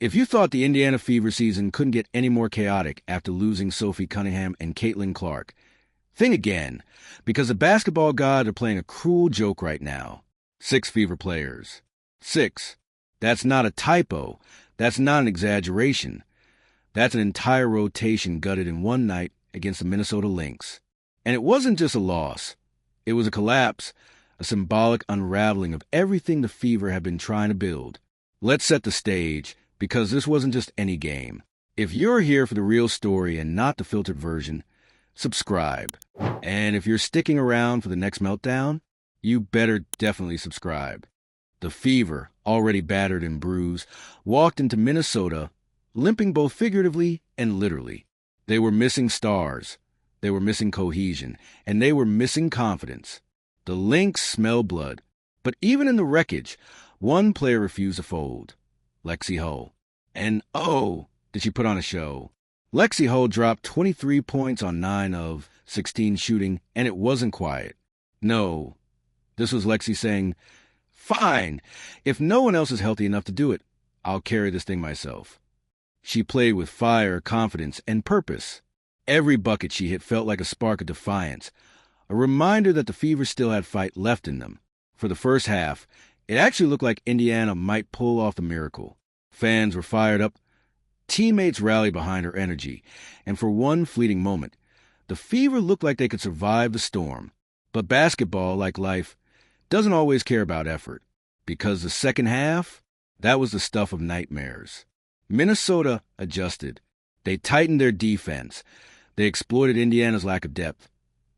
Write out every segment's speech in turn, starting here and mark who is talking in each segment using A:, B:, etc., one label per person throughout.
A: If you thought the Indiana Fever season couldn't get any more chaotic after losing Sophie Cunningham and Caitlin Clark, think again, because the basketball gods are playing a cruel joke right now. 6 Fever players. 6. That's not a typo. That's not an exaggeration. That's an entire rotation gutted in one night against the Minnesota Lynx. And it wasn't just a loss. It was a collapse, a symbolic unraveling of everything the Fever had been trying to build. Let's set the stage, because this wasn't just any game. If you're here for the real story and not the filtered version, subscribe. And if you're sticking around for the next meltdown, you better definitely subscribe. The Fever, already battered and bruised, walked into Minnesota, limping both figuratively and literally. They were missing stars, they were missing cohesion, and they were missing confidence. The Lynx smelled blood, but even in the wreckage, one player refused to fold. Lexie Hull. And oh, did she put on a show. Lexie Hull dropped 23 points on 9 of 16 shooting, and it wasn't quiet. No, this was Lexie saying, "Fine, if no one else is healthy enough to do it, I'll carry this thing myself." She played with fire, confidence, and purpose. Every bucket she hit felt like a spark of defiance, a reminder that the Fever still had fight left in them. For the first half, it actually looked like Indiana might pull off the miracle. Fans were fired up, teammates rallied behind her energy, and for one fleeting moment, the Fever looked like they could survive the storm. But basketball, like life, doesn't always care about effort, because the second half, that was the stuff of nightmares. Minnesota adjusted. They tightened their defense. They exploited Indiana's lack of depth,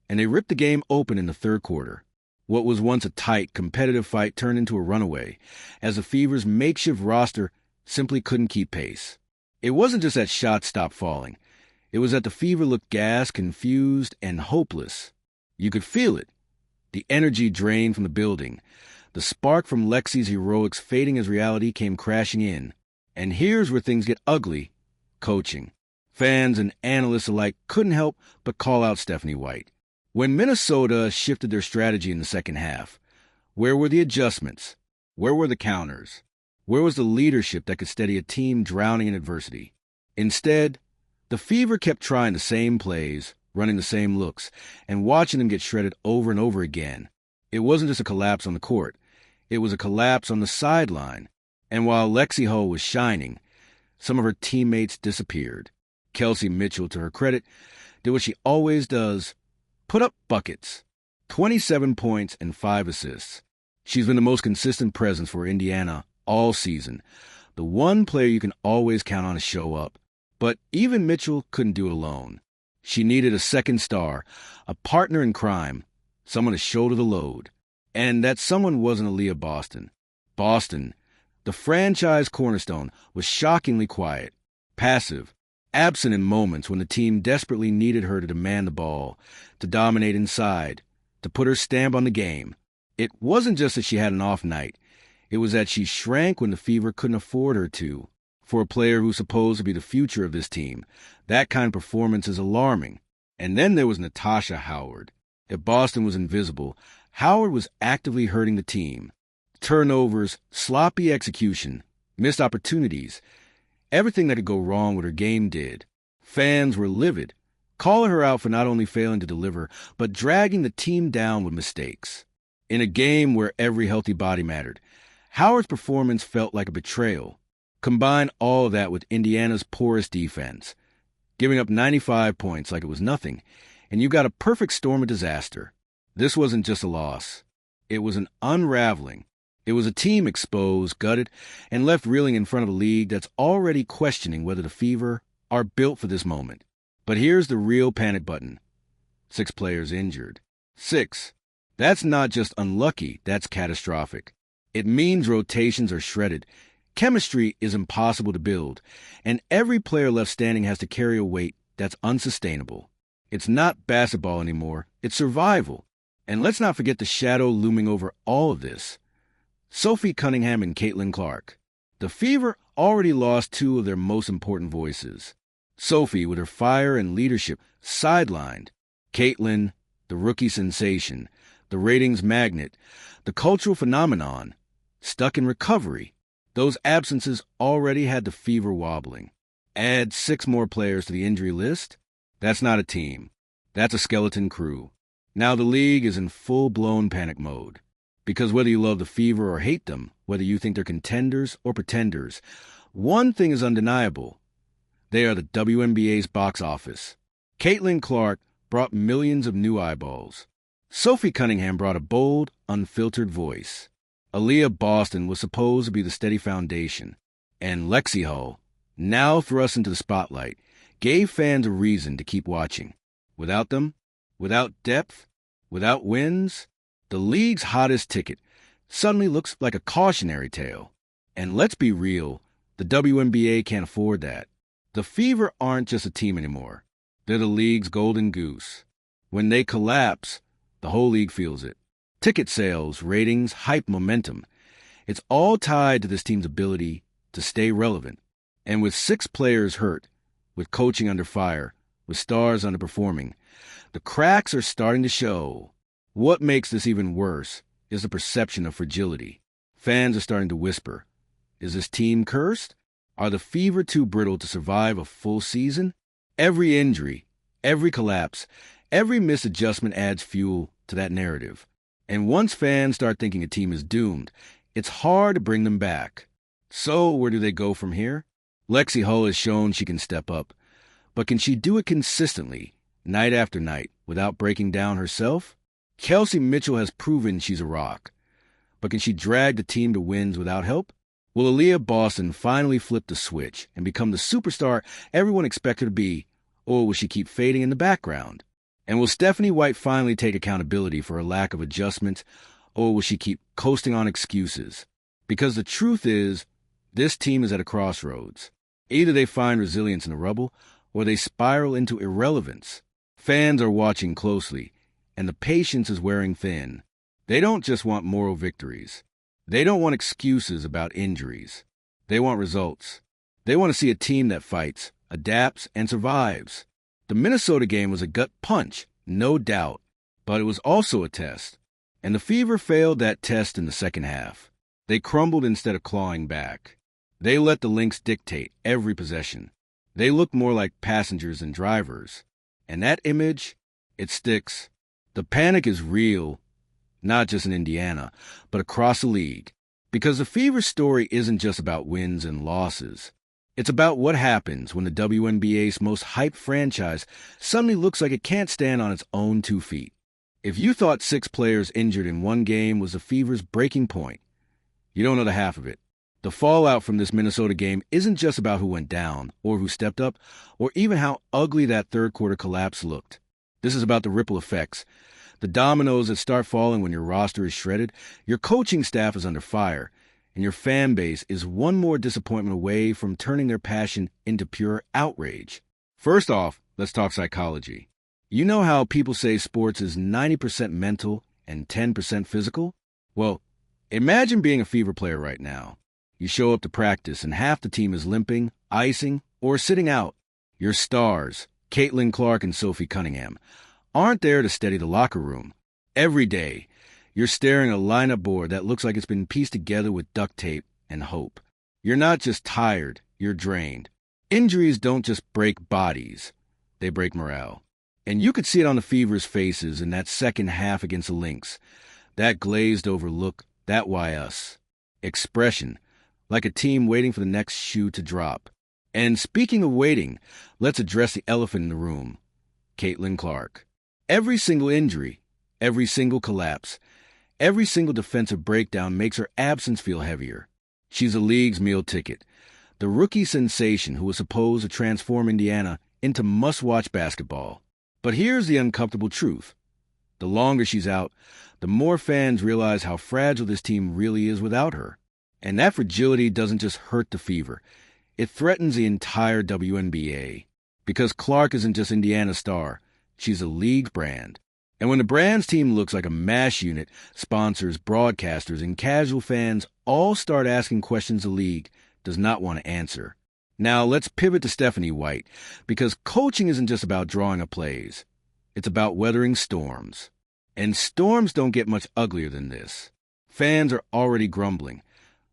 A: and they ripped the game open in the third quarter. What was once a tight, competitive fight turned into a runaway, as the Fever's makeshift roster simply couldn't keep pace. It wasn't just that shots stopped falling. It was that the Fever looked gassed, confused, and hopeless. You could feel it. The energy drained from the building. The spark from Lexie's heroics fading as reality came crashing in. And here's where things get ugly. Coaching. Fans and analysts alike couldn't help but call out Stephanie White. When Minnesota shifted their strategy in the second half, where were the adjustments? Where were the counters? Where was the leadership that could steady a team drowning in adversity? Instead, the Fever kept trying the same plays, running the same looks, and watching them get shredded over and over again. It wasn't just a collapse on the court. It was a collapse on the sideline. And while Lexie Hull was shining, some of her teammates disappeared. Kelsey Mitchell, to her credit, did what she always does, put up buckets. 27 points and 5 assists. She's been the most consistent presence for Indiana all season. The one player you can always count on to show up. But even Mitchell couldn't do it alone. She needed a second star, a partner in crime, someone to shoulder the load. And that someone wasn't Aaliyah Boston. Boston, the franchise cornerstone, was shockingly quiet, passive, absent in moments when the team desperately needed her to demand the ball, to dominate inside, to put her stamp on the game. It wasn't just that she had an off night. It was that she shrank when the Fever couldn't afford her to. For a player who's supposed to be the future of this team, that kind of performance is alarming. And then there was Natasha Howard. If Boston was invisible, Howard was actively hurting the team. Turnovers, sloppy execution, missed opportunities. Everything that could go wrong with her game did. Fans were livid, calling her out for not only failing to deliver, but dragging the team down with mistakes. In a game where every healthy body mattered, Howard's performance felt like a betrayal. Combine all of that with Indiana's poorest defense, giving up 95 points like it was nothing, and you got a perfect storm of disaster. This wasn't just a loss. It was an unraveling. It was a team exposed, gutted, and left reeling in front of a league that's already questioning whether the Fever are built for this moment. But here's the real panic button. 6 players injured. 6. That's not just unlucky, that's catastrophic. It means rotations are shredded. Chemistry is impossible to build, and every player left standing has to carry a weight that's unsustainable. It's not basketball anymore, it's survival. And let's not forget the shadow looming over all of this. Sophie Cunningham and Caitlin Clark. The Fever already lost 2 of their most important voices. Sophie, with her fire and leadership, sidelined. Caitlin, the rookie sensation, the ratings magnet, the cultural phenomenon, stuck in recovery. Those absences already had the Fever wobbling. Add 6 more players to the injury list. That's not a team. That's a skeleton crew. Now the league is in full-blown panic mode. Because whether you love the Fever or hate them, whether you think they're contenders or pretenders, one thing is undeniable. They are the WNBA's box office. Caitlin Clark brought millions of new eyeballs. Sophie Cunningham brought a bold, unfiltered voice. Aaliyah Boston was supposed to be the steady foundation. And Lexi Hull, now thrust into the spotlight, gave fans a reason to keep watching. Without them, without depth, without wins, the league's hottest ticket suddenly looks like a cautionary tale. And let's be real, the WNBA can't afford that. The Fever aren't just a team anymore. They're the league's golden goose. When they collapse, the whole league feels it. Ticket sales, ratings, hype, momentum. It's all tied to this team's ability to stay relevant. And with 6 players hurt, with coaching under fire, with stars underperforming, the cracks are starting to show. What makes this even worse is the perception of fragility. Fans are starting to whisper, is this team cursed? Are the Fever too brittle to survive a full season? Every injury, every collapse, every misadjustment adds fuel to that narrative. And once fans start thinking a team is doomed, it's hard to bring them back. So where do they go from here? Lexi Hull has shown she can step up. But can she do it consistently, night after night, without breaking down herself? Kelsey Mitchell has proven she's a rock. But can she drag the team to wins without help? Will Aaliyah Boston finally flip the switch and become the superstar everyone expects her to be, or will she keep fading in the background? And will Stephanie White finally take accountability for her lack of adjustment, or will she keep coasting on excuses? Because the truth is, this team is at a crossroads. Either they find resilience in the rubble, or they spiral into irrelevance. Fans are watching closely, and the patience is wearing thin. They don't just want moral victories. They don't want excuses about injuries. They want results. They want to see a team that fights, adapts, and survives. The Minnesota game was a gut punch, no doubt, but it was also a test. And the Fever failed that test in the second half. They crumbled instead of clawing back. They let the Lynx dictate every possession. They looked more like passengers than drivers. And that image, it sticks. The panic is real, not just in Indiana, but across the league. Because the Fever story isn't just about wins and losses. It's about what happens when the WNBA's most hyped franchise suddenly looks like it can't stand on its own 2 feet. If you thought 6 players injured in one game was the Fever's breaking point, you don't know the half of it. The fallout from this Minnesota game isn't just about who went down, or who stepped up, or even how ugly that third-quarter collapse looked. This is about the ripple effects. The dominoes that start falling when your roster is shredded, your coaching staff is under fire, and your fan base is one more disappointment away from turning their passion into pure outrage. First off, let's talk psychology. You know how people say sports is 90% mental and 10% physical? Well, imagine being a Fever player right now. You show up to practice and half the team is limping, icing, or sitting out. Your stars, Caitlin Clark and Sophie Cunningham, aren't there to steady the locker room. Every day, you're staring at a lineup board that looks like it's been pieced together with duct tape and hope. You're not just tired, you're drained. Injuries don't just break bodies, they break morale. And you could see it on the Fever's faces in that second half against the Lynx. That glazed over look, that why us. Expression, like a team waiting for the next shoe to drop. And speaking of waiting, let's address the elephant in the room, Caitlin Clark. Every single injury, every single collapse, every single defensive breakdown makes her absence feel heavier. She's the league's meal ticket, the rookie sensation who was supposed to transform Indiana into must-watch basketball. But here's the uncomfortable truth. The longer she's out, the more fans realize how fragile this team really is without her. And that fragility doesn't just hurt the Fever. It threatens the entire WNBA. Because Clark isn't just Indiana's star. She's a league brand. And when the brand's team looks like a mash unit, sponsors, broadcasters, and casual fans all start asking questions the league does not want to answer. Now let's pivot to Stephanie White, because coaching isn't just about drawing up plays. It's about weathering storms. And storms don't get much uglier than this. Fans are already grumbling.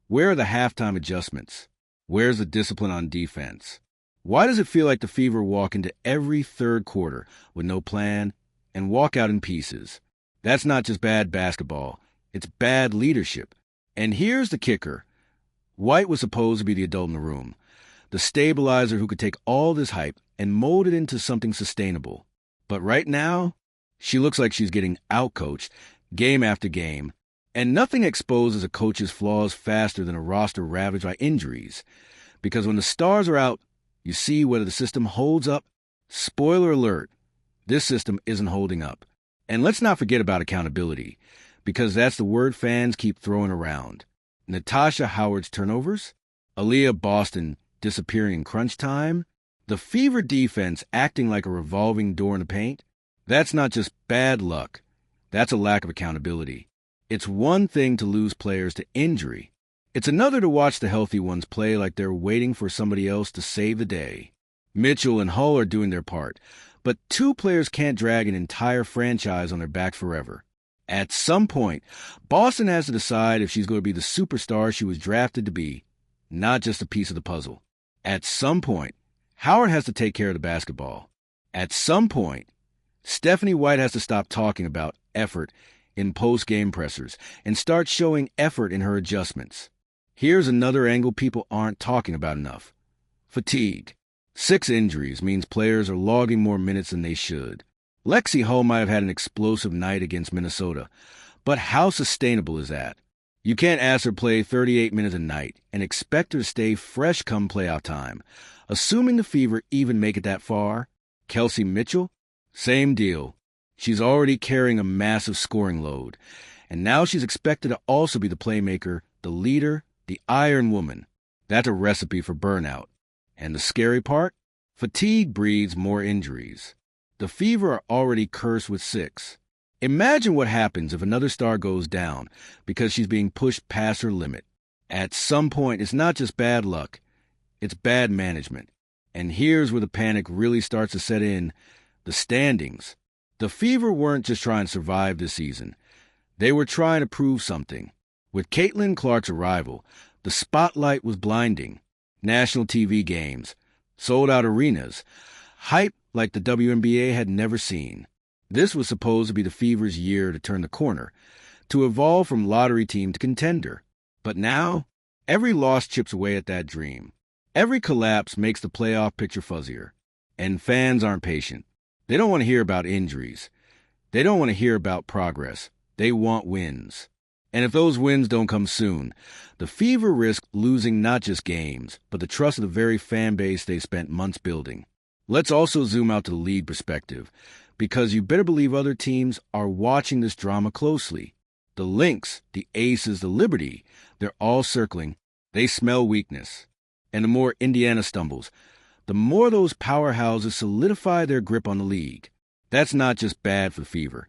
A: Where are the halftime adjustments? Where's the discipline on defense? Why does it feel like the Fever walk into every third quarter with no plan and walk out in pieces? That's not just bad basketball. It's bad leadership. And here's the kicker. White was supposed to be the adult in the room, the stabilizer who could take all this hype and mold it into something sustainable. But right now, she looks like she's getting outcoached game after game, and nothing exposes a coach's flaws faster than a roster ravaged by injuries. Because when the stars are out, you see whether the system holds up. Spoiler alert, this system isn't holding up. And let's not forget about accountability, because that's the word fans keep throwing around. Natasha Howard's turnovers, Aaliyah Boston disappearing in crunch time, the Fever defense acting like a revolving door in the paint. That's not just bad luck. That's a lack of accountability. It's one thing to lose players to injury. It's another to watch the healthy ones play like they're waiting for somebody else to save the day. Mitchell and Hull are doing their part, but two players can't drag an entire franchise on their backs forever. At some point, Boston has to decide if she's going to be the superstar she was drafted to be, not just a piece of the puzzle. At some point, Howard has to take care of the basketball. At some point, Stephanie White has to stop talking about effort in post-game pressers and start showing effort in her adjustments. Here's another angle people aren't talking about enough. Fatigue. 6 injuries means players are logging more minutes than they should. Lexi Hull might have had an explosive night against Minnesota, but how sustainable is that? You can't ask her to play 38 minutes a night and expect her to stay fresh come playoff time. Assuming the Fever even make it that far. Kelsey Mitchell? Same deal. She's already carrying a massive scoring load, and now she's expected to also be the playmaker, the leader, the Iron Woman. That's a recipe for burnout. And the scary part? Fatigue breeds more injuries. The Fever are already cursed with 6. Imagine what happens if another star goes down because she's being pushed past her limit. At some point, it's not just bad luck, it's bad management. And here's where the panic really starts to set in: the standings. The Fever weren't just trying to survive this season. They were trying to prove something. With Caitlin Clark's arrival, the spotlight was blinding. National TV games, sold-out arenas, hype like the WNBA had never seen. This was supposed to be the Fever's year to turn the corner, to evolve from lottery team to contender. But now, every loss chips away at that dream. Every collapse makes the playoff picture fuzzier. And fans aren't patient. They don't want to hear about injuries. They don't want to hear about progress. They want wins. And if those wins don't come soon, the Fever risk losing not just games, but the trust of the very fan base they spent months building. Let's also zoom out to the league perspective, because you better believe other teams are watching this drama closely. The Lynx, the Aces, the Liberty, they're all circling. They smell weakness. And the more Indiana stumbles, the more those powerhouses solidify their grip on the league. That's not just bad for the Fever.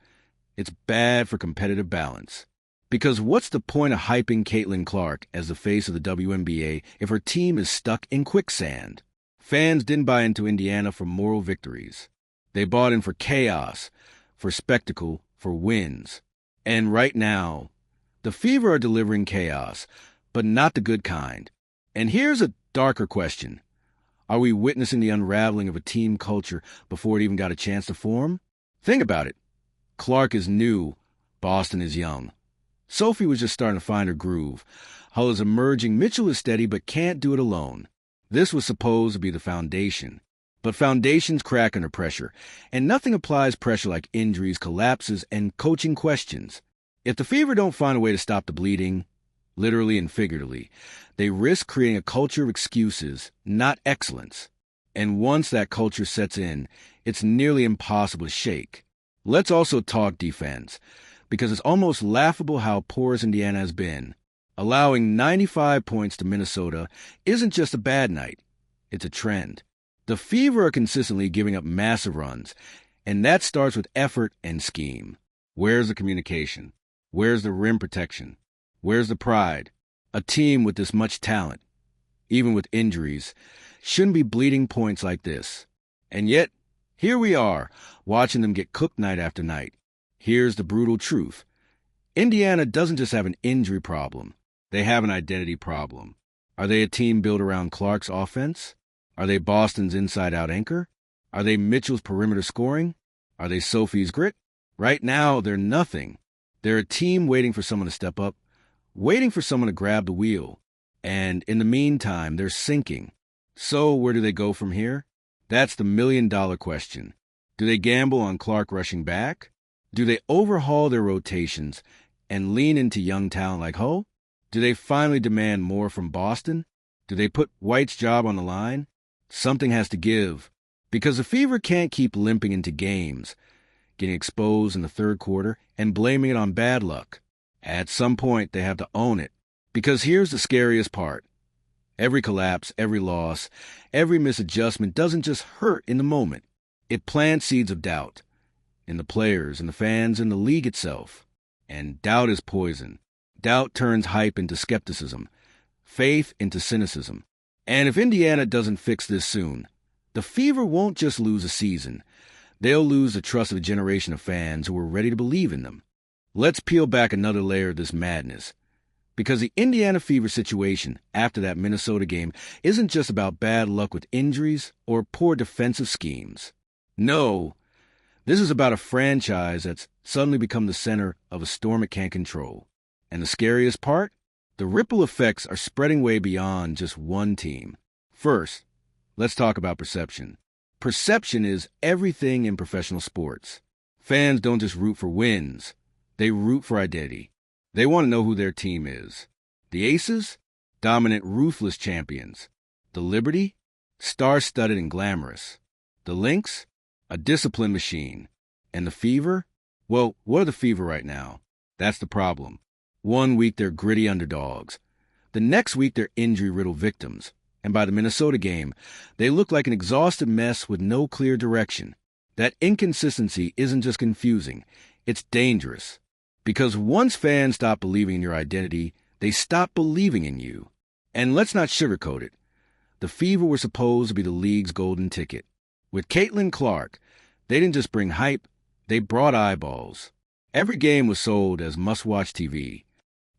A: It's bad for competitive balance. Because what's the point of hyping Caitlin Clark as the face of the WNBA if her team is stuck in quicksand? Fans didn't buy into Indiana for moral victories. They bought in for chaos, for spectacle, for wins. And right now, the Fever are delivering chaos, but not the good kind. And here's a darker question. Are we witnessing the unraveling of a team culture before it even got a chance to form? Think about it. Clark is new. Boston is young. Sophie was just starting to find her groove. Hull is emerging. Mitchell is steady but can't do it alone. This was supposed to be the foundation. But foundations crack under pressure, and nothing applies pressure like injuries, collapses, and coaching questions. If the Fever don't find a way to stop the bleeding, literally and figuratively, they risk creating a culture of excuses, not excellence. And once that culture sets in, it's nearly impossible to shake. Let's also talk defense, because it's almost laughable how porous Indiana has been. Allowing 95 points to Minnesota isn't just a bad night, it's a trend. The Fever are consistently giving up massive runs, and that starts with effort and scheme. Where's the communication? Where's the rim protection? Where's the pride? A team with this much talent, even with injuries, shouldn't be bleeding points like this. And yet, here we are, watching them get cooked night after night. Here's the brutal truth. Indiana doesn't just have an injury problem. They have an identity problem. Are they a team built around Clark's offense? Are they Boston's inside-out anchor? Are they Mitchell's perimeter scoring? Are they Sophie's grit? Right now, they're nothing. They're a team waiting for someone to step up, waiting for someone to grab the wheel. And in the meantime, they're sinking. So where do they go from here? That's the million-dollar question. Do they gamble on Clark rushing back? Do they overhaul their rotations and lean into young talent like Ho? Do they finally demand more from Boston? Do they put White's job on the line? Something has to give, because the Fever can't keep limping into games, getting exposed in the third quarter and blaming it on bad luck. At some point, they have to own it, because here's the scariest part. Every collapse, every loss, every misadjustment doesn't just hurt in the moment. It plants seeds of doubt in the players, in the fans, in the league itself. And doubt is poison. Doubt turns hype into skepticism, faith into cynicism. And if Indiana doesn't fix this soon, the Fever won't just lose a season. They'll lose the trust of a generation of fans who are ready to believe in them. Let's peel back another layer of this madness. Because the Indiana Fever situation after that Minnesota game isn't just about bad luck with injuries or poor defensive schemes. No, this is about a franchise that's suddenly become the center of a storm it can't control. And the scariest part? The ripple effects are spreading way beyond just one team. First, let's talk about perception. Perception is everything in professional sports. Fans don't just root for wins. They root for identity. They want to know who their team is. The Aces? Dominant, ruthless champions. The Liberty? Star-studded and glamorous. The Lynx? A disciplined machine. And the Fever? Well, what are the Fever right now? That's the problem. One week they're gritty underdogs. The next week they're injury-riddled victims. And by the Minnesota game, they look like an exhausted mess with no clear direction. That inconsistency isn't just confusing, it's dangerous. Because once fans stop believing in your identity, they stop believing in you. And let's not sugarcoat it. The Fever were supposed to be the league's golden ticket. With Caitlin Clark, they didn't just bring hype, they brought eyeballs. Every game was sold as must-watch TV.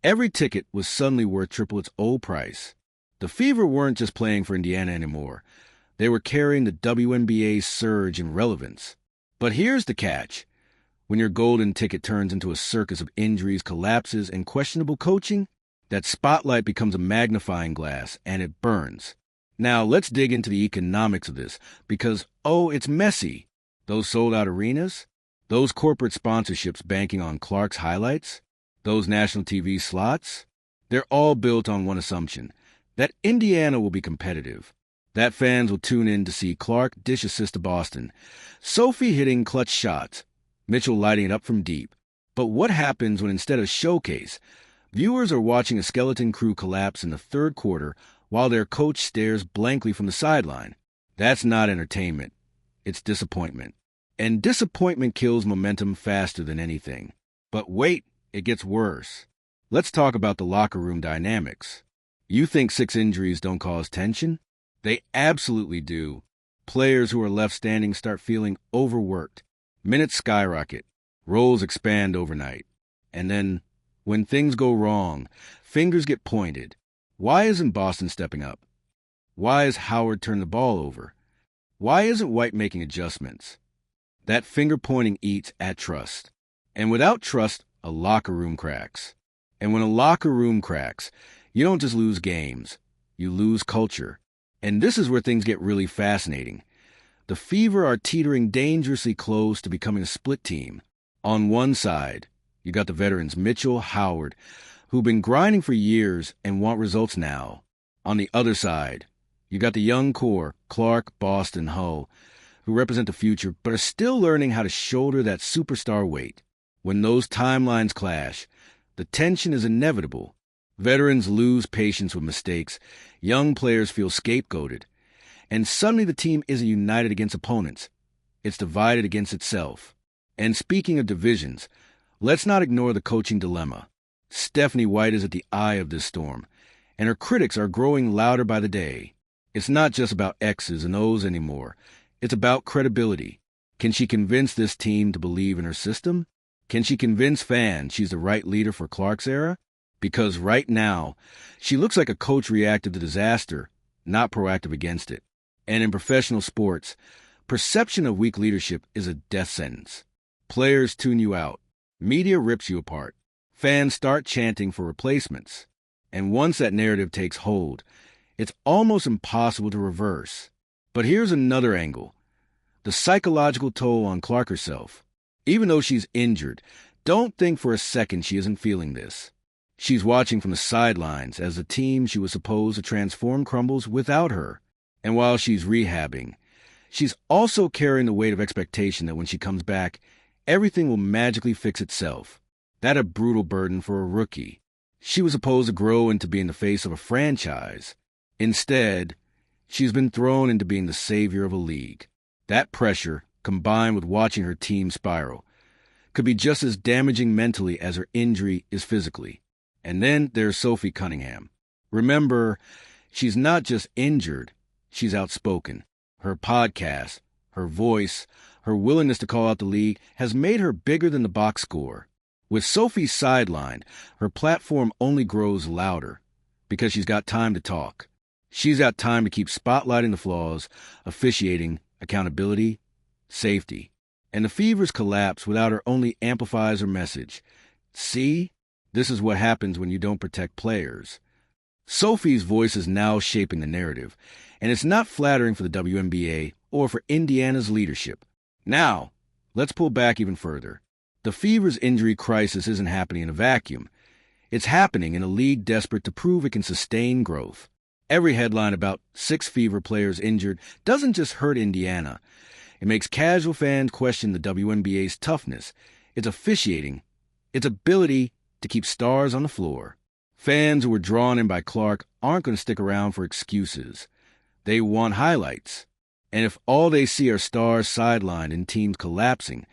A: Every ticket was suddenly worth triple its old price. The Fever weren't just playing for Indiana anymore. They were carrying the WNBA's surge in relevance. But here's the catch. When your golden ticket turns into a circus of injuries, collapses, and questionable coaching, that spotlight becomes a magnifying glass, and it burns. Now, let's dig into the economics of this, because, it's messy. Those sold-out arenas, those corporate sponsorships banking on Clark's highlights, those national TV slots, they're all built on one assumption, that Indiana will be competitive, that fans will tune in to see Clark dish assist to Boston, Sophie hitting clutch shots, Mitchell lighting it up from deep. But what happens when instead of showcase, viewers are watching a skeleton crew collapse in the third quarter while their coach stares blankly from the sideline? That's not entertainment. It's disappointment. And disappointment kills momentum faster than anything. But wait, it gets worse. Let's talk about the locker room dynamics. You think 6 injuries don't cause tension? They absolutely do. Players who are left standing start feeling overworked. Minutes skyrocket. Roles expand overnight. And then, when things go wrong, fingers get pointed. Why isn't Boston stepping up? Why has Howard turned the ball over? Why isn't White making adjustments? That finger-pointing eats at trust. And without trust, a locker room cracks. And when a locker room cracks, you don't just lose games. You lose culture. And this is where things get really fascinating. The Fever are teetering dangerously close to becoming a split team. On one side, you got the veterans Mitchell, Howard, who've been grinding for years and want results now. On the other side, you got the young core, Clark, Boston, Ho, who represent the future but are still learning how to shoulder that superstar weight. When those timelines clash, the tension is inevitable. Veterans lose patience with mistakes, young players feel scapegoated, and suddenly the team isn't united against opponents. It's divided against itself. And speaking of divisions, let's not ignore the coaching dilemma. Stephanie White is at the eye of this storm, and her critics are growing louder by the day. It's not just about X's and O's anymore. It's about credibility. Can she convince this team to believe in her system? Can she convince fans she's the right leader for Clark's era? Because right now, she looks like a coach reactive to disaster, not proactive against it. And in professional sports, perception of weak leadership is a death sentence. Players tune you out. Media rips you apart. Fans start chanting for replacements. And once that narrative takes hold, it's almost impossible to reverse. But here's another angle. The psychological toll on Clark herself. Even though she's injured, don't think for a second she isn't feeling this. She's watching from the sidelines as the team she was supposed to transform crumbles without her. And while she's rehabbing, she's also carrying the weight of expectation that when she comes back, everything will magically fix itself. That's a brutal burden for a rookie. She was supposed to grow into being the face of a franchise. Instead, she's been thrown into being the savior of a league. That pressure, combined with watching her team spiral, could be just as damaging mentally as her injury is physically. And then there's Sophie Cunningham. Remember, she's not just injured, she's outspoken. Her podcast, her voice, her willingness to call out the league has made her bigger than the box score. With Sophie sidelined, her platform only grows louder because she's got time to talk. She's got time to keep spotlighting the flaws, officiating, accountability, safety. And the Fever's collapse without her only amplifies her message. See? This is what happens when you don't protect players. Sophie's voice is now shaping the narrative, and it's not flattering for the WNBA or for Indiana's leadership. Now, let's pull back even further. The Fever's injury crisis isn't happening in a vacuum. It's happening in a league desperate to prove it can sustain growth. Every headline about 6 Fever players injured doesn't just hurt Indiana. It makes casual fans question the WNBA's toughness, its officiating, its ability to keep stars on the floor. Fans who were drawn in by Clark aren't going to stick around for excuses. They want highlights. And if all they see are stars sidelined and teams collapsing,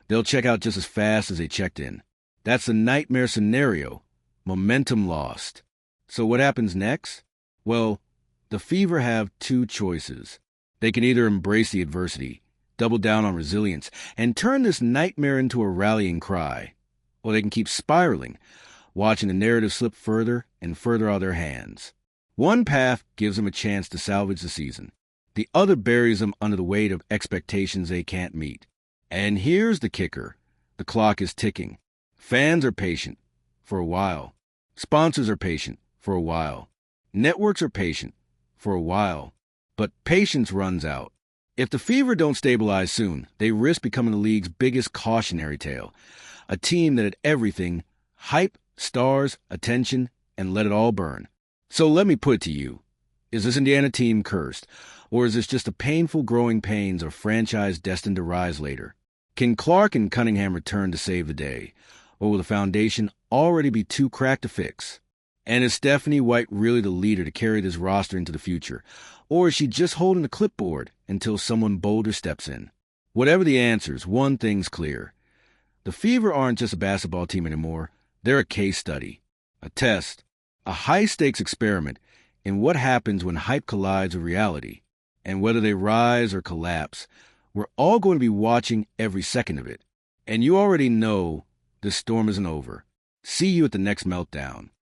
A: they'll check out just as fast as they checked in. That's a nightmare scenario. Momentum lost. So what happens next? Well, the Fever have 2 choices. They can either embrace the adversity, double down on resilience, and turn this nightmare into a rallying cry. Or they can keep spiraling, watching the narrative slip further and further out of their hands. One path gives them a chance to salvage the season. The other buries them under the weight of expectations they can't meet. And here's the kicker. The clock is ticking. Fans are patient for a while. Sponsors are patient for a while. Networks are patient for a while. But patience runs out. If the Fever don't stabilize soon, they risk becoming the league's biggest cautionary tale. A team that had everything, hype, stars, attention, and let it all burn. So let me put it to you. Is this Indiana team cursed? Or is this just the painful growing pains of a franchise destined to rise later? Can Clark and Cunningham return to save the day? Or will the foundation already be too cracked to fix? And is Stephanie White really the leader to carry this roster into the future? Or is she just holding the clipboard until someone bolder steps in? Whatever the answers, one thing's clear. The Fever aren't just a basketball team anymore. They're a case study, a test, a high-stakes experiment in what happens when hype collides with reality. And whether they rise or collapse, we're all going to be watching every second of it. And you already know this storm isn't over. See you at the next meltdown.